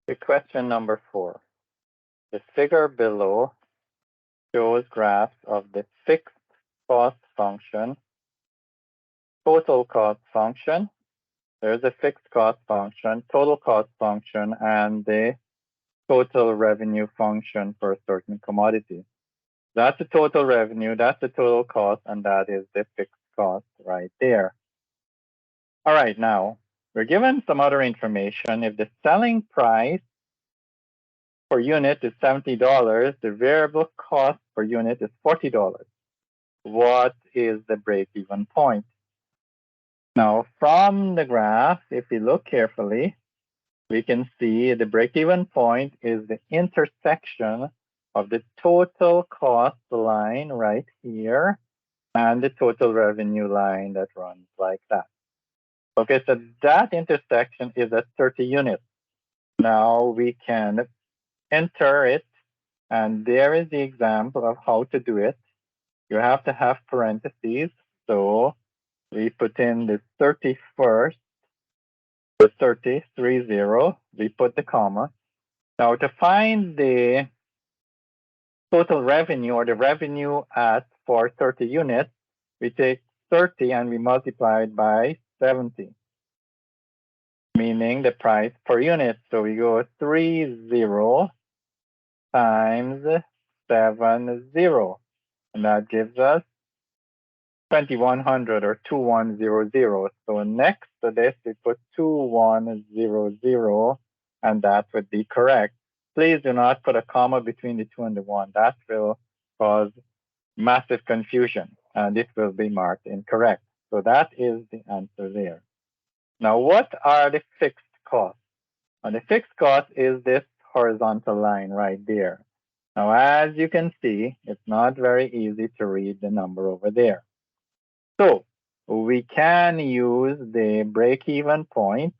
To question number 4. The figure below shows graphs of the fixed cost function, total cost function. There's a fixed cost function, total cost function, and the total revenue function for a certain commodity. That's the total revenue, that's the total cost, and that is the fixed cost right there. All right, now we're given some other information. If the selling price per unit is $70, the variable cost per unit is $40. What is the break-even point? Now, from the graph, if we look carefully, we can see the break-even point is the intersection of the total cost line right here and the total revenue line that runs like that. Okay, so that intersection is at 30 units. Now we can enter it, and there is the example of how to do it. You have to have parentheses, so we put in the 31st, the 30, 30, we put the comma. Now to find the total revenue or the revenue for 30 units, we take 30 and we multiply it by 70, meaning the price per unit. So we go 30 times 70, and that gives us 2100 or 2100. So next to this, we put 2100, and that would be correct. Please do not put a comma between the 2 and the 1. That will cause massive confusion, and it will be marked incorrect. So that is the answer there. Now, what are the fixed costs? And the fixed cost is this horizontal line right there. Now, as you can see, it's not very easy to read the number over there. So we can use the break-even point,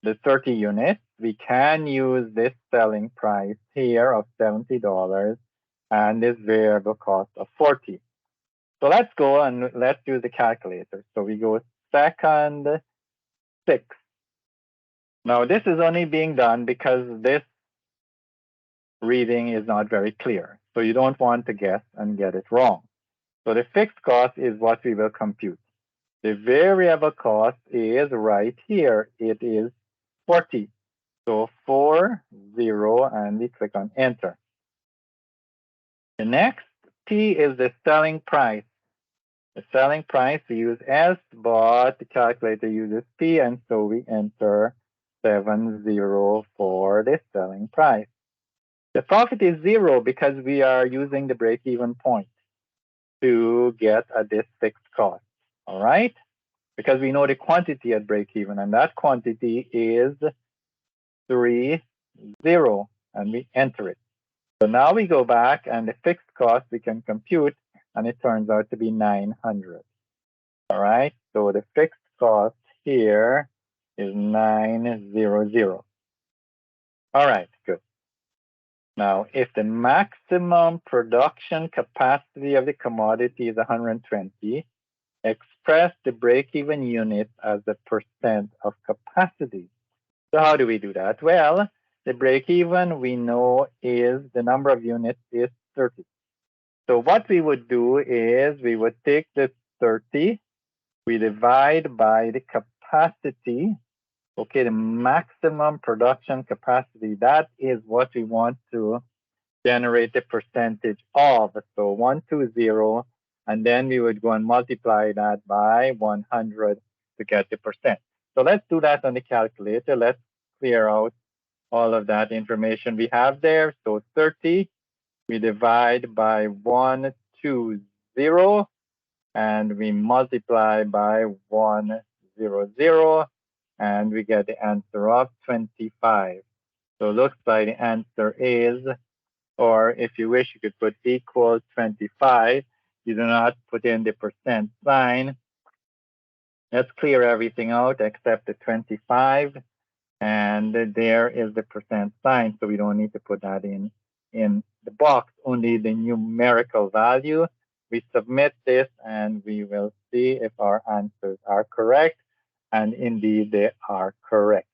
the 30 units. We can use this selling price here of $70 and this variable cost of 40. So let's go and let's use the calculator. So we go second 6. Now this is only being done because this reading is not very clear. So you don't want to guess and get it wrong. So the fixed cost is what we will compute. The variable cost is right here. It is 40. So 40, and we click on enter. The next P is the selling price. The selling price, we use S, but the calculator uses P, and so we enter 70 for the selling price. The profit is 0 because we are using the break-even point to get at this fixed cost. All right? Because we know the quantity at break-even, and that quantity is 30, and we enter it. So now we go back, and the fixed cost we can compute, and it turns out to be 900. All right, so the fixed cost here is 900. All right, good. Now, if the maximum production capacity of the commodity is 120, express the break-even unit as the percent of capacity. So how do we do that? Well, the break-even we know is the number of units is 30. So what we would do is we would take the 30, we divide by the capacity, okay, the maximum production capacity. That is what we want to generate the percentage of. So 120, and then we would go and multiply that by 100 to get the percent. So let's do that on the calculator. Let's clear out all of that information we have there. So 30, we divide by 120, and we multiply by 100, and we get the answer of 25. So it looks like the answer is, or if you wish, you could put equal 25. You do not put in the percent sign. Let's clear everything out except the 25. And there is the percent sign, so we don't need to put that in the box, only the numerical value. We submit this, and we will see if our answers are correct. And indeed, they are correct.